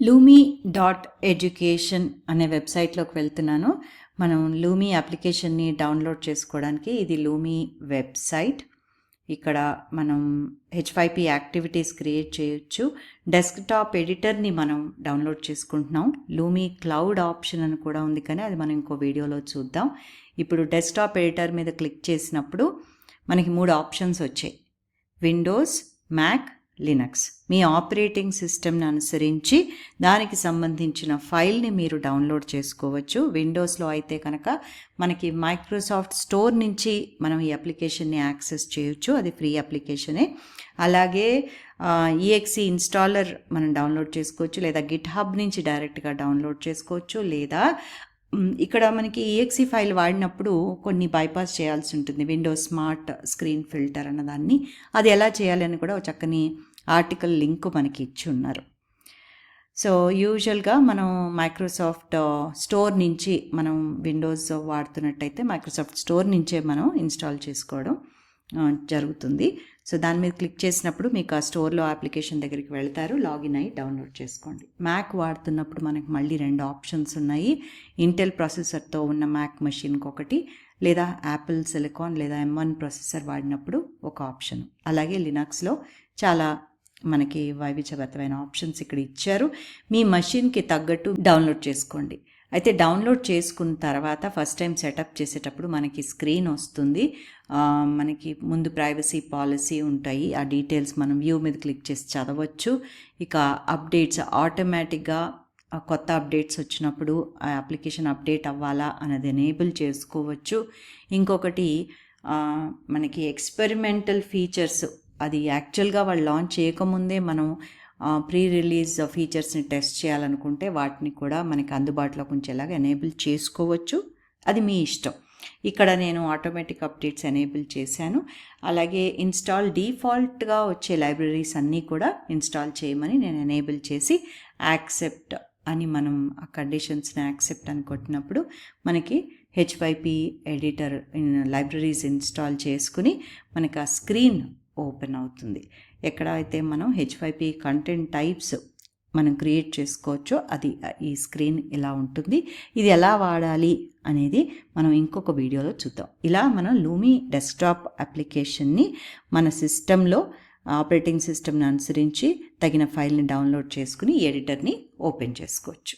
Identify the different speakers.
Speaker 1: lumi.education అనే వెబ్సైట్లోకి వెళ్తున్నాను. మనం లూమీ అప్లికేషన్ని డౌన్లోడ్ చేసుకోవడానికి ఇది లూమీ వెబ్సైట్. ఇక్కడ మనం H5P యాక్టివిటీస్ క్రియేట్ చేయొచ్చు. డెస్క్టాప్ ఎడిటర్ని మనం డౌన్లోడ్ చేసుకుంటున్నాం. లూమీ క్లౌడ్ ఆప్షన్ అని కూడా ఉంది, కానీ అది మనం ఇంకో వీడియోలో చూద్దాం. ఇప్పుడు డెస్క్టాప్ ఎడిటర్ మీద క్లిక్ చేసినప్పుడు మనకి 3 ఆప్షన్స్ వచ్చాయి: విండోస్, మ్యాక్, లినక్స్. మీ ఆపరేటింగ్ సిస్టమ్ని అనుసరించి దానికి సంబంధించిన ఫైల్ని మీరు డౌన్లోడ్ చేసుకోవచ్చు. విండోస్లో అయితే కనుక మనకి మైక్రోసాఫ్ట్ స్టోర్ నుంచి మనం ఈ అప్లికేషన్ని యాక్సెస్ చేయొచ్చు, అది ఫ్రీ అప్లికేషనే. అలాగే EXE ఇన్స్టాలర్ మనం డౌన్లోడ్ చేసుకోవచ్చు, లేదా గిట్ హబ్ నుంచి డైరెక్ట్గా డౌన్లోడ్ చేసుకోవచ్చు, లేదా ఇక్కడ మనకి EXE ఫైల్ వాడినప్పుడు కొన్ని బైపాస్ చేయాల్సి ఉంటుంది. విండోస్ స్మార్ట్ స్క్రీన్ ఫిల్టర్ అన్నదాన్ని, అది ఎలా చేయాలని కూడా ఒక చక్కని ఆర్టికల్ లింక్ మనకి ఇచ్చి ఉన్నారు. సో యూజువల్గా మనం మైక్రోసాఫ్ట్ స్టోర్ నుంచి మనం విండోస్ వాడుతున్నట్టయితే మైక్రోసాఫ్ట్ స్టోర్ నుంచే మనం ఇన్స్టాల్ చేసుకోవడం జరుగుతుంది. సో దాని మీద క్లిక్ చేసినప్పుడు మీకు ఆ స్టోర్లో అప్లికేషన్ దగ్గరికి వెళ్తారు, లాగిన్ అయ్యి డౌన్లోడ్ చేసుకోండి. మ్యాక్ వాడుతున్నప్పుడు మనకు మళ్ళీ 2 ఆప్షన్స్ ఉన్నాయి. ఇంటెల్ ప్రాసెసర్తో ఉన్న మ్యాక్ మెషిన్కి ఒకటి, లేదా యాపిల్ సిలికాన్ లేదా M1 ప్రాసెసర్ వాడినప్పుడు ఒక ఆప్షన్. అలాగే లినక్స్లో చాలా మనకి వైవిధ్యభరితమైన ఆప్షన్స్ ఇక్కడ ఇచ్చారు. మీ మెషిన్కి తగ్గట్టు డౌన్లోడ్ చేసుకోండి. అయితే డౌన్లోడ్ చేసుకున్న తర్వాత ఫస్ట్ టైం సెటప్ చేసేటప్పుడు మనకి స్క్రీన్ వస్తుంది. మనకి ముందు ప్రైవసీ పాలసీ ఉంటాయి, ఆ డీటెయిల్స్ మనం వ్యూ మీద క్లిక్ చేసి చదవచ్చు. ఇక అప్డేట్స్, ఆటోమేటిక్గా కొత్త అప్డేట్స్ వచ్చినప్పుడు ఆ అప్లికేషన్ అప్డేట్ అవ్వాలా అన్నది ఎనేబుల్ చేసుకోవచ్చు. ఇంకొకటి మనకి ఎక్స్పెరిమెంటల్ ఫీచర్స్, అది యాక్చువల్గా వాళ్ళు లాంచ్ చేయకముందే మనం ప్రీ రిలీజ్ ఫీచర్స్ని టెస్ట్ చేయాలనుకుంటే వాటిని కూడా మనకి అందుబాటులోకి ఉంచేలాగా ఎనేబుల్ చేసుకోవచ్చు, అది మీ ఇష్టం. ఇక్కడ నేను ఆటోమేటిక్ అప్డేట్స్ ఎనేబుల్ చేశాను. అలాగే ఇన్స్టాల్ డిఫాల్ట్గా వచ్చే లైబ్రరీస్ అన్నీ కూడా ఇన్స్టాల్ చేయమని నేను ఎనేబుల్ చేసి యాక్సెప్ట్ అని మనం ఆ కండిషన్స్ని యాక్సెప్ట్ అని కొట్టినప్పుడు మనకి H5P ఎడిటర్ లైబ్రరీస్ ఇన్స్టాల్ చేసుకుని మనకి ఆ స్క్రీన్ ఓపెన్ అవుతుంది. ఎక్కడైతే మనం H5P కంటెంట్ టైప్స్ మనం క్రియేట్ చేసుకోవచ్చో అది ఈ స్క్రీన్ ఇలా ఉంటుంది. ఇది ఎలా వాడాలి అనేది మనం ఇంకొక వీడియోలో చూద్దాం. ఇలా మనం లూమీ డెస్క్టాప్ అప్లికేషన్ని మన సిస్టంలో ఆపరేటింగ్ సిస్టమ్ని అనుసరించి తగిన ఫైల్ని డౌన్లోడ్ చేసుకుని ఎడిటర్ని ఓపెన్ చేసుకోవచ్చు.